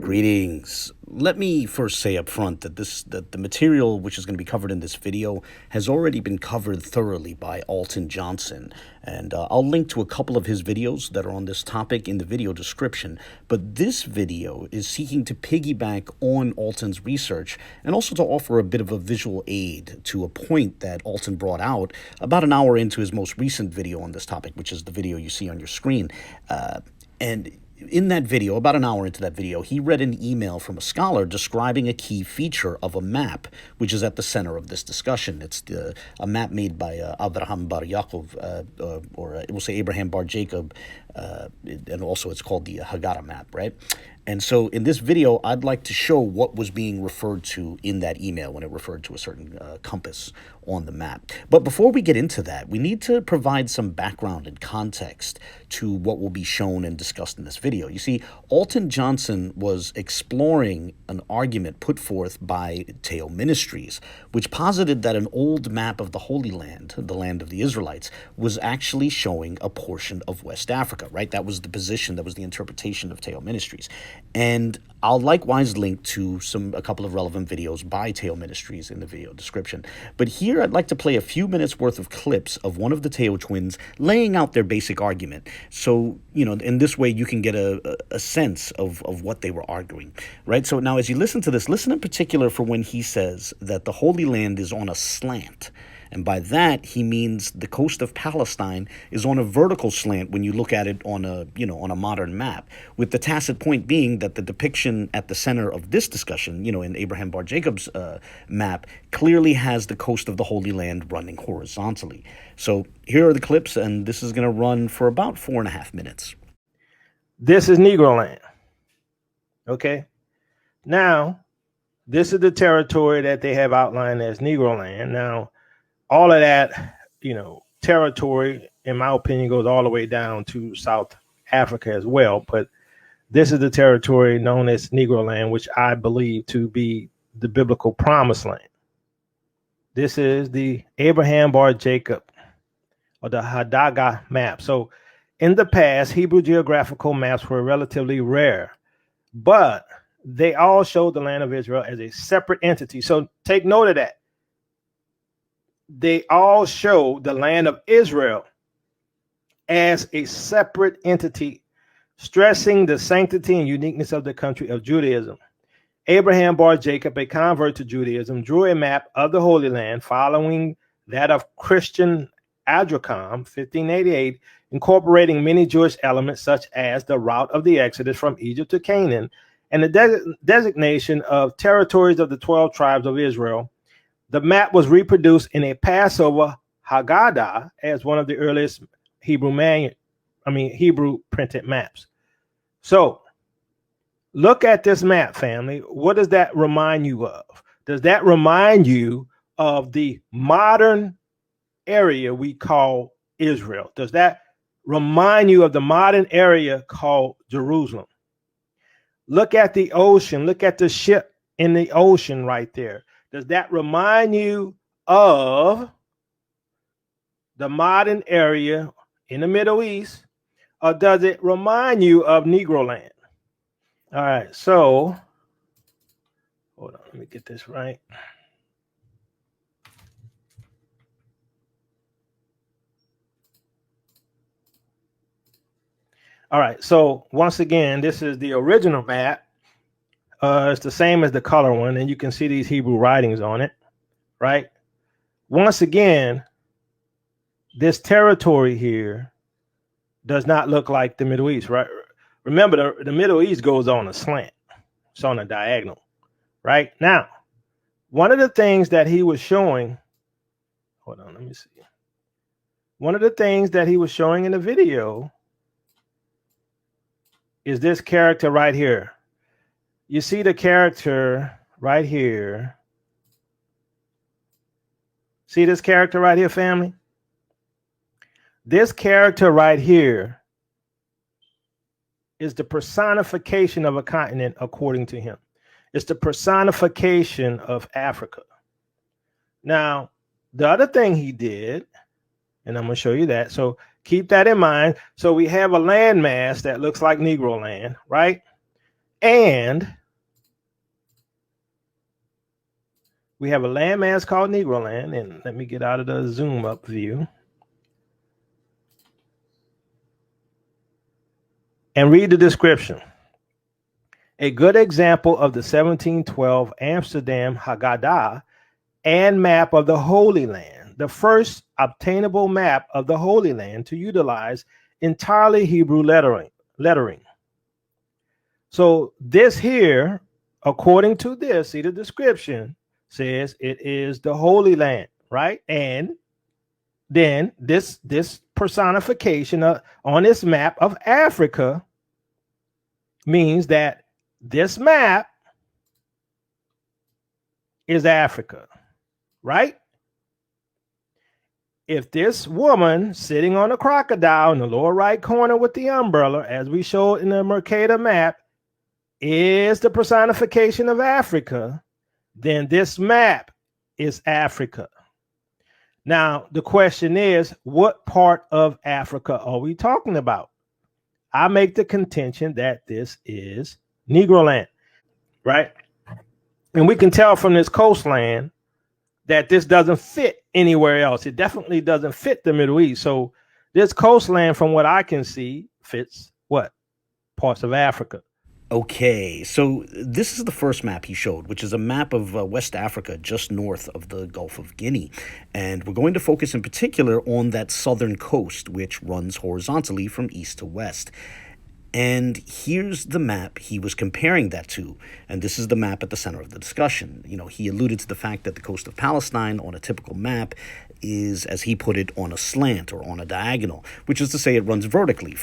Greetings. Let me first say up front that the material which is going to be covered in this video has already been covered thoroughly by Alton Johnson, and I'll link to a couple of his videos that are on this topic in the video description. But this video is seeking to piggyback on Alton's research and also to offer a bit of a visual aid to a point that Alton brought out about an hour into his most recent video on this topic, which is the video you see on your screen. And in that video, about an hour into that video, he read an email from a scholar describing a key feature of a map, which is at the center of this discussion. It's a map made by Abraham bar Yaakov, or it will say Abraham bar Jacob, and also it's called the Haggadah map, right? And so in this video, I'd like to show what was being referred to in that email when it referred to a certain compass on the map. But before we get into that, we need to provide some background and context to what will be shown and discussed in this video. You see, Alton Johnson was exploring an argument put forth by TEOTW Ministries, which posited that an old map of the Holy Land, the land of the Israelites, was actually showing a portion of West Africa, right? That was the position, that was the interpretation of TEOTW Ministries. And I'll likewise link to a couple of relevant videos by TEOTW Ministries in the video description. But here I'd like to play a few minutes worth of clips of one of the TEOTW twins laying out their basic argument. So, in this way you can get a sense of what they were arguing, right? So now as you listen to this, listen in particular for when he says that the Holy Land is on a slant. And by that, he means the coast of Palestine is on a vertical slant when you look at it on a modern map, with the tacit point being that the depiction at the center of this discussion, in Abraham bar Jacob's map, clearly has the coast of the Holy Land running horizontally. So here are the clips, and this is going to run for about 4.5 minutes. This is Negro land. Okay. Now, this is the territory that they have outlined as Negro land. Now, all of that, territory, in my opinion, goes all the way down to South Africa as well. But this is the territory known as Negro land, which I believe to be the biblical promised land. This is the Abraham bar Jacob, or the Haggadah map. So in the past, Hebrew geographical maps were relatively rare, but they all showed the land of Israel as a separate entity. So take note of that. They all show the land of Israel as a separate entity, stressing the sanctity and uniqueness of the country of Judaism. Abraham bar Jacob, a convert to Judaism, drew a map of the Holy Land following that of Christian Adrocom, 1588, incorporating many Jewish elements such as the route of the Exodus from Egypt to Canaan and the designation of territories of the 12 tribes of Israel. The map was reproduced in a Passover Haggadah as one of the earliest Hebrew printed maps. So look at this map, family. What does that remind you of? Does that remind you of the modern area we call Israel? Does that remind you of the modern area called Jerusalem? Look at the ocean. Look at the ship in the ocean right there. Does that remind you of the modern area in the Middle East, or does it remind you of Negro land? All right, so hold on, let me get this right. All right, so once again, this is the original map. It's the same as the color one, and you can see these Hebrew writings on it, right? Once again, this territory here does not look like the Middle East, right? Remember, the Middle East goes on a slant. It's on a diagonal, right? Now, one of the things that he was showing, hold on, let me see. One of the things that he was showing in the video is this character right here. You see the character right here. See this character right here, family? This character right here is the personification of a continent according to him. It's the personification of Africa. Now, the other thing he did, and I'm going to show you that. So keep that in mind. So we have a landmass that looks like Negro land, right? And we have a landmass called Negro land. And let me get out of the zoom up view and read the description. A good example of the 1712 Amsterdam Haggadah and map of the Holy Land, the first obtainable map of the Holy Land to utilize entirely Hebrew lettering. So this here, according to this, see the description, says it is the Holy Land, right? And then this personification on this map of Africa means that this map is Africa, right? If this woman sitting on a crocodile in the lower right corner with the umbrella, as we showed in the Mercator map, is the personification of Africa, then this map is Africa. Now, the question is, what part of Africa are we talking about? I make the contention that this is Negro land, right? And we can tell from this coastland that this doesn't fit anywhere else. It definitely doesn't fit the Middle East. So this coastland, from what I can see, fits what? Parts of Africa. Okay, so this is the first map he showed, which is a map of West Africa just north of the Gulf of Guinea. And we're going to focus in particular on that southern coast, which runs horizontally from east to west. And here's the map he was comparing that to. And this is the map at the center of the discussion. You know, he alluded to the fact that the coast of Palestine on a typical map is, as he put it, on a slant or on a diagonal, which is to say it runs vertically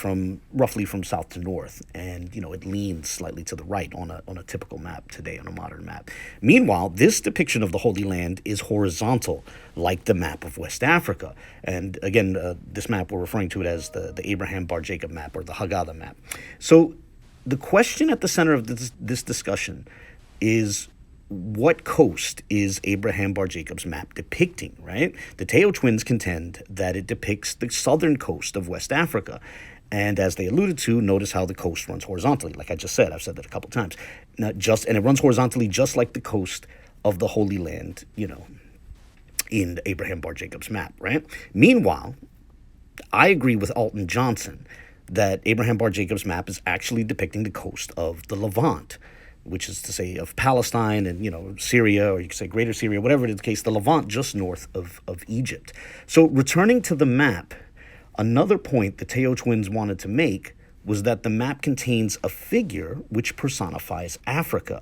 roughly from south to north. And, you know, it leans slightly to the right on a typical map today, on a modern map. Meanwhile, this depiction of the Holy Land is horizontal, like the map of West Africa. And again, this map, we're referring to it as the Abraham Bar Jacob map, or the Haggadah map. So the question at the center of this discussion is, what coast is Abraham Bar Jacob's map depicting, right? The Teo twins contend that it depicts the southern coast of West Africa. And as they alluded to, notice how the coast runs horizontally. Like I just said, I've said that a couple times. And it runs horizontally just like the coast of the Holy Land, you know, in Abraham Bar Jacob's map, right? Meanwhile, I agree with Alton Johnson that Abraham Bar Jacob's map is actually depicting the coast of the Levant, which is to say of Palestine and, you know, Syria, or you could say Greater Syria, whatever it is the case, the Levant just north of Egypt. So returning to the map, another point the Teo twins wanted to make was that the map contains a figure which personifies Africa.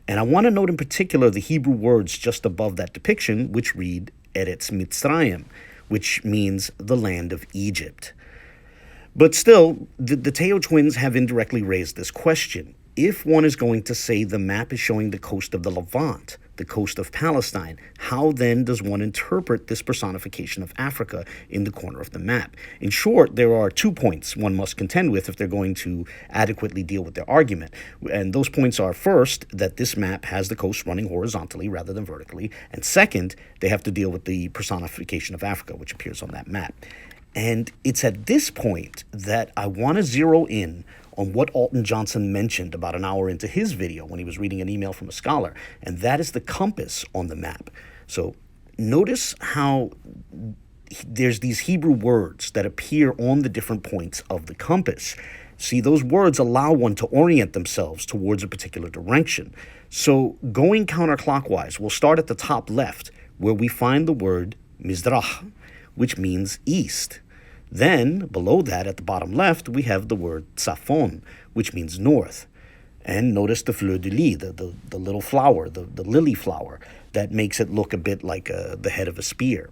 And I want to note in particular the Hebrew words just above that depiction, which read Eretz Mitzrayim, which means the land of Egypt. But still, the Teo twins have indirectly raised this question. If one is going to say the map is showing the coast of the Levant, the coast of Palestine, how then does one interpret this personification of Africa in the corner of the map? In short, there are 2 points one must contend with if they're going to adequately deal with their argument. And those points are, first, that this map has the coast running horizontally rather than vertically. And second, they have to deal with the personification of Africa, which appears on that map. And it's at this point that I want to zero in on what Alton Johnson mentioned about an hour into his video when he was reading an email from a scholar, and that is the compass on the map. So notice how there's these Hebrew words that appear on the different points of the compass. See, those words allow one to orient themselves towards a particular direction. So going counterclockwise, we'll start at the top left, where we find the word Mizrach, which means east. Then, below that, at the bottom left, we have the word Tzafon, which means north. And notice the fleur de lis, the little flower, the lily flower, that makes it look a bit like the head of a spear.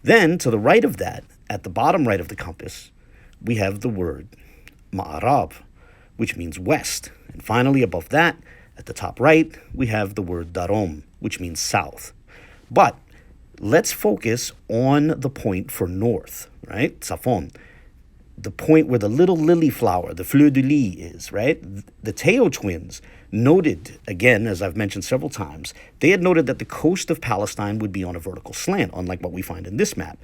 Then, to the right of that, at the bottom right of the compass, we have the word Ma'arav, which means west. And finally, above that, at the top right, we have the word Darom, which means south. But let's focus on the point for north, right? Tzafon. the point where the little lily flower, the fleur de lis, is, right? The Teo twins noted, again, as I've mentioned several times, they had noted that the coast of Palestine would be on a vertical slant, unlike what we find in this map.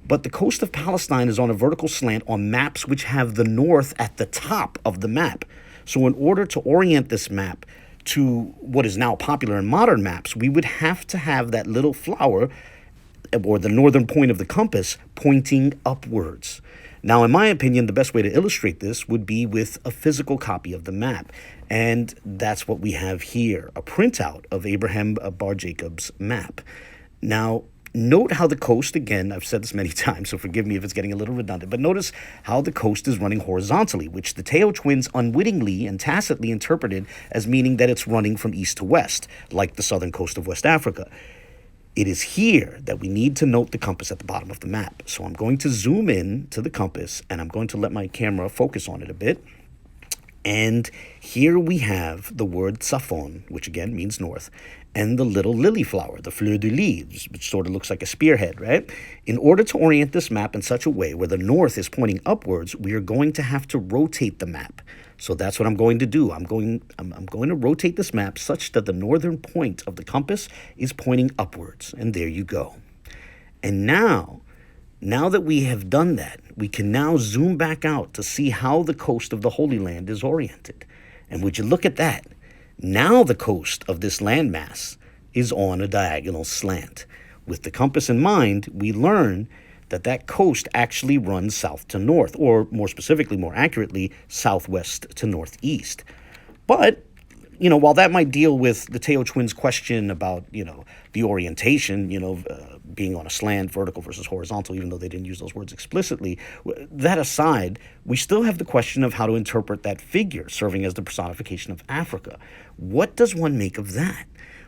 But the coast of Palestine is on a vertical slant on maps which have the north at the top of the map. So in order to orient this map to what is now popular in modern maps, we would have to have that little flower, or the northern point of the compass, pointing upwards. Now, in my opinion, the best way to illustrate this would be with a physical copy of the map. And that's what we have here, a printout of Abraham Bar Jacob's map. Now, note how the coast, again, I've said this many times, so forgive me if it's getting a little redundant, but notice how the coast is running horizontally, which the Teo twins unwittingly and tacitly interpreted as meaning that it's running from east to west, like the southern coast of West Africa. It is here that we need to note the compass at the bottom of the map. So I'm going to zoom in to the compass, and I'm going to let my camera focus on it a bit. And here we have the word Tzafon, which again means north, and the little lily flower, the fleur de lis, which sort of looks like a spearhead, right? In order to orient this map in such a way where the north is pointing upwards, we are going to have to rotate the map. So that's what I'm going to do. I'm going to rotate this map such that the northern point of the compass is pointing upwards. And there you go. And now that we have done that, we can now zoom back out to see how the coast of the Holy Land is oriented. And would you look at that? Now the coast of this landmass is on a diagonal slant. With the compass in mind, we learn that coast actually runs south to north, or more specifically, more accurately, southwest to northeast. But, while that might deal with the Teo twins' question about, the orientation, being on a slant, vertical versus horizontal, even though they didn't use those words explicitly, that aside, we still have the question of how to interpret that figure serving as the personification of Africa. What does one make of that?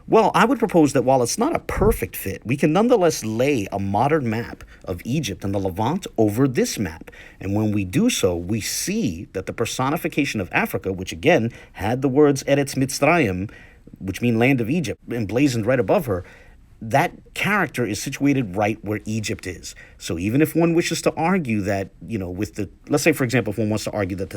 Well, I would propose that while it's not a perfect fit, we can nonetheless lay a modern map of Egypt and the Levant over this map. And when we do so, we see that the personification of Africa, which again had the words Eretz Mitzrayim, which mean land of Egypt, emblazoned right above her, that character is situated right where Egypt is. So even if one wishes to argue that, let's say, for example, if one wants to argue that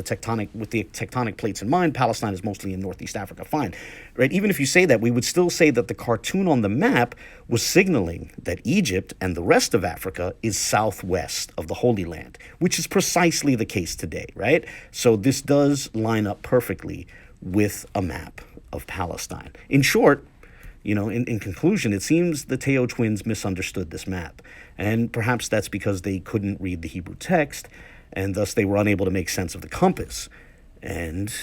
with the tectonic plates in mind, Palestine is mostly in Northeast Africa, fine, right? Even if you say that, we would still say that the cartoon on the map was signaling that Egypt and the rest of Africa is southwest of the Holy Land, which is precisely the case today, right? So this does line up perfectly with a map of Palestine. In short, in conclusion, it seems the Teo twins misunderstood this map. And perhaps that's because they couldn't read the Hebrew text, and thus they were unable to make sense of the compass. And,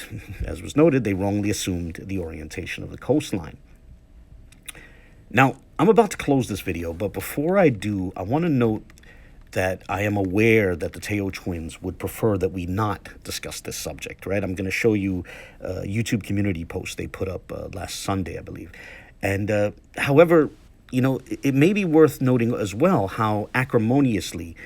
as was noted, they wrongly assumed the orientation of the coastline. Now, I'm about to close this video, but before I do, I want to note that I am aware that the Teo twins would prefer that we not discuss this subject, right? I'm going to show you a YouTube community post they put up last Sunday, I believe. And however, it may be worth noting as well how acrimoniously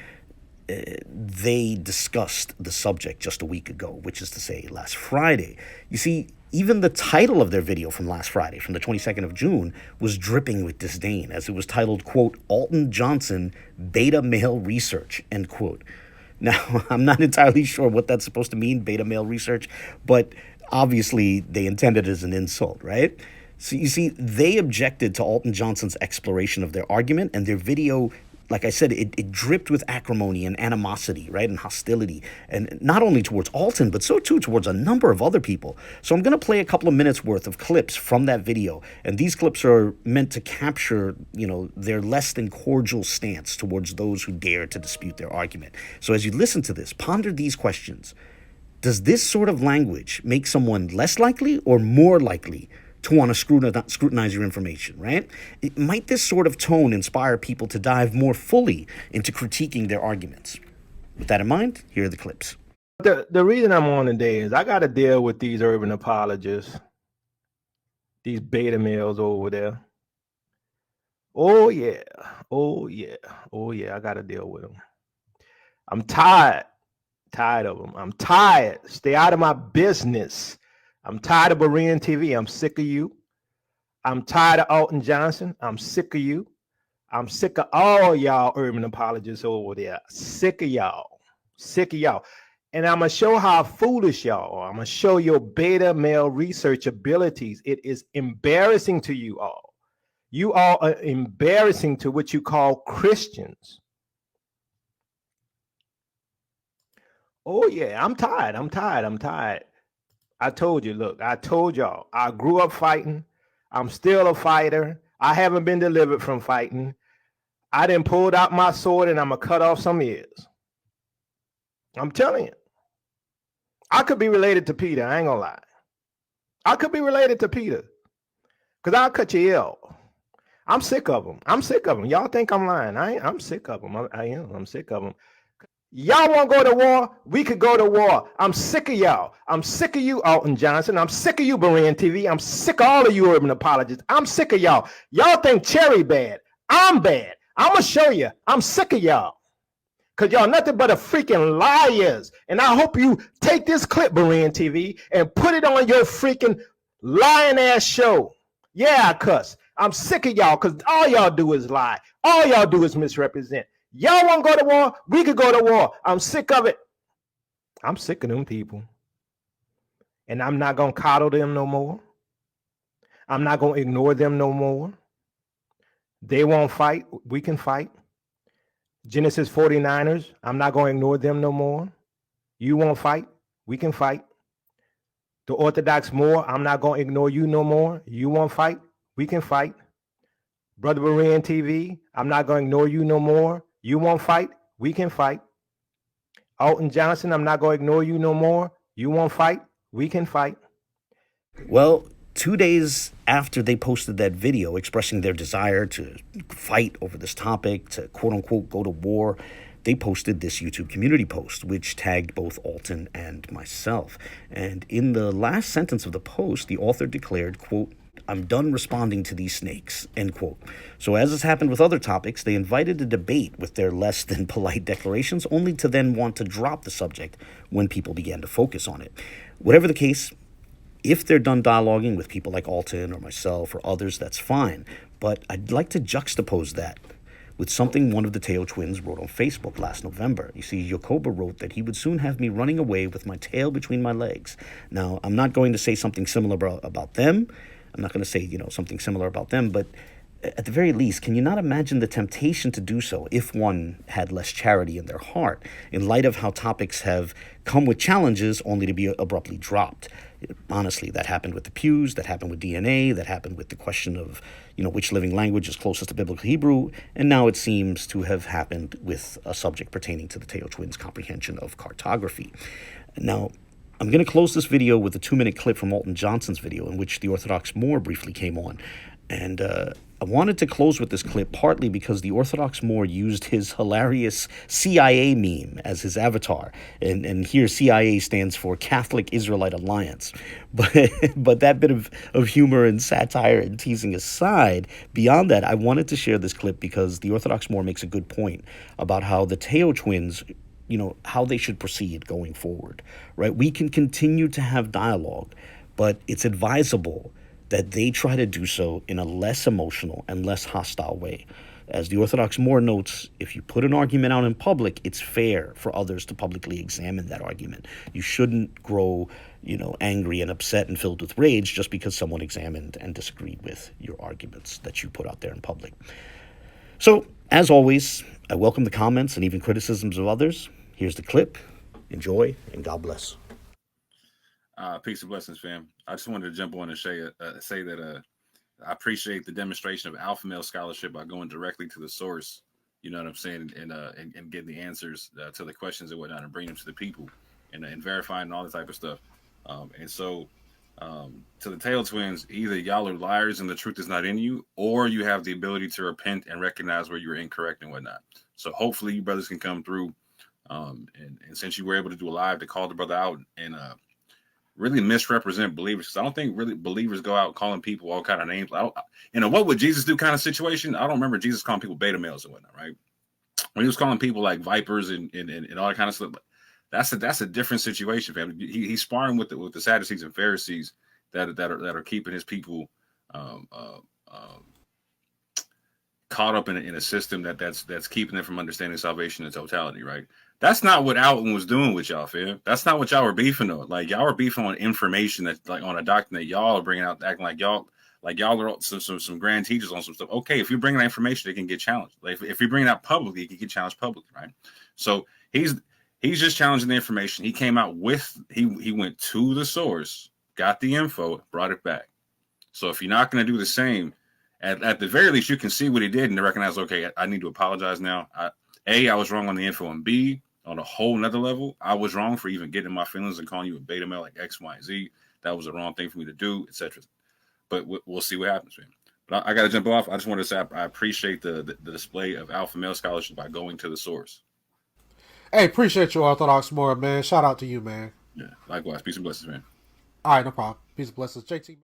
they discussed the subject just a week ago, which is to say last Friday. You see, even the title of their video from last Friday, from the 22nd of June, was dripping with disdain, as it was titled, quote, Alton Johnson Beta Male Research, end quote. Now, I'm not entirely sure what that's supposed to mean, beta male research, but obviously they intended it as an insult, right? So you see, they objected to Alton Johnson's exploration of their argument, and their video, like I said, it dripped with acrimony and animosity, right, and hostility, and not only towards Alton, but so too towards a number of other people. So I'm going to play a couple of minutes worth of clips from that video, and these clips are meant to capture, their less than cordial stance towards those who dare to dispute their argument. So as you listen to this, ponder these questions. Does this sort of language make someone less likely or more likely to want to scrutinize your information, right? Might this sort of tone inspire people to dive more fully into critiquing their arguments? With that in mind, here are the clips. The reason I'm on today is I got to deal with these urban apologists, these beta males over there. Oh, yeah. I got to deal with them. I'm tired of them. I'm tired. Stay out of my business. I'm tired of Berean TV. I'm sick of you. I'm tired of Alton Johnson. I'm sick of you. I'm sick of all y'all urban apologists over there. Sick of y'all. And I'm going to show how foolish y'all are. I'm going to show your beta male research abilities. It is embarrassing to you all. You all are embarrassing to what you call Christians. Oh, yeah, I'm tired. I'm tired. I'm tired. I told you, look, I told y'all, I grew up fighting. I'm still a fighter. I haven't been delivered from fighting. I done pulled out my sword and I'm going to cut off some ears. I'm telling you. I could be related to Peter. I ain't going to lie. I could be related to Peter because I'll cut your ear off. I'm sick of them. I'm sick of them. Y'all think I'm lying. I'm sick of them. I am. I'm sick of them. Y'all want to go to war? We could go to war. I'm sick of y'all. I'm sick of you, Alton Johnson. I'm sick of you, Berean TV. I'm sick of all of you urban apologists. I'm sick of y'all. Y'all think Cherry bad. I'm bad. I'm going to show you. I'm sick of y'all. Because y'all nothing but a freaking liars. And I hope you take this clip, Berean TV, and put it on your freaking lying ass show. Yeah, I cuss. I'm sick of y'all because all y'all do is lie. All y'all do is misrepresent. Y'all want to go to war? We could go to war. I'm sick of it. I'm sick of them people. And I'm not going to coddle them no more. I'm not going to ignore them no more. They won't fight. We can fight. Genesis 49ers, I'm not going to ignore them no more. You won't fight. We can fight. The Orthodox Moor, I'm not going to ignore you no more. You won't fight. We can fight. Brother Berean TV, I'm not going to ignore you no more. You won't fight. We can fight. Alton Johnson, I'm not going to ignore you no more. You won't fight. We can fight. Well, 2 days after they posted that video expressing their desire to fight over this topic, to quote unquote go to war, they posted this YouTube community post, which tagged both Alton and myself. And in the last sentence of the post, the author declared, quote, "I'm done responding to these snakes," end quote. So as has happened with other topics, they invited a debate with their less than polite declarations, only to then want to drop the subject when people began to focus on it. Whatever the case, if they're done dialoguing with people like Alton or myself or others, that's fine. But I'd like to juxtapose that with something one of the Teo twins wrote on Facebook last November. You see, Jacoba wrote that he would soon have me running away with my tail between my legs. Now, I'm not going to say something similar about them. I'm not going to say, something similar about them, but at the very least, can you not imagine the temptation to do so if one had less charity in their heart, in light of how topics have come with challenges only to be abruptly dropped? Honestly, that happened with the pews, that happened with DNA, that happened with the question of, which living language is closest to biblical Hebrew, and now it seems to have happened with a subject pertaining to the Teo twins' comprehension of cartography. Now, I'm going to close this video with a 2-minute clip from Alton Johnson's video in which the Orthodox Moor briefly came on. And I wanted to close with this clip partly because the Orthodox Moor used his hilarious CIA meme as his avatar. And here CIA stands for Catholic Israelite Alliance. But that bit of humor and satire and teasing aside, beyond that, I wanted to share this clip because the Orthodox Moor makes a good point about how the Teo twins, how they should proceed going forward, right? We can continue to have dialogue, but it's advisable that they try to do so in a less emotional and less hostile way. As the Orthodox Moor notes, if you put an argument out in public, it's fair for others to publicly examine that argument. You shouldn't grow, angry and upset and filled with rage just because someone examined and disagreed with your arguments that you put out there in public. So, as always, I welcome the comments and even criticisms of others. Here's the clip. Enjoy, and God bless. Peace and blessings, fam. I just wanted to jump on and say that I appreciate the demonstration of alpha male scholarship by going directly to the source. You know what I'm saying, and getting the answers to the questions and whatnot, and bringing them to the people, and verifying all that type of stuff. And so, to the Teo twins, either y'all are liars and the truth is not in you, or you have the ability to repent and recognize where you were incorrect and whatnot. So hopefully, you brothers can come through. And since you were able to do a live to call the brother out and really misrepresent believers, because I don't think really believers go out calling people all kind of names. What would Jesus do kind of situation? I don't remember Jesus calling people beta males and whatnot, right? When he was calling people like vipers and all that kind of stuff. But that's a different situation, fam. He's sparring with the Sadducees and Pharisees that are keeping his people caught up in a system that's keeping them from understanding salvation in totality, right? That's not what Alton was doing with y'all, fam. That's not what y'all were beefing on. Like y'all were beefing on information that, like, on a doctrine that y'all are bringing out, acting like y'all are some grand teachers on some stuff. Okay, if you're bringing out information, it can get challenged. Like if you're bringing it out publicly, it can get challenged publicly, right? So he's just challenging the information. He came out with he went to the source, got the info, brought it back. So if you're not going to do the same, at the very least, you can see what he did and recognize, okay, I need to apologize now. I was wrong on the info, and B, on a whole nother level, I was wrong for even getting my feelings and calling you a beta male like X, Y, and Z. That was the wrong thing for me to do, etc. But we'll see what happens, man. But I got to jump off. I just wanted to say I appreciate the display of alpha male scholarship by going to the source. Hey, appreciate you, Orthodox Moor, man. Shout out to you, man. Yeah, likewise. Peace and blessings, man. All right, no problem. Peace and blessings. JT.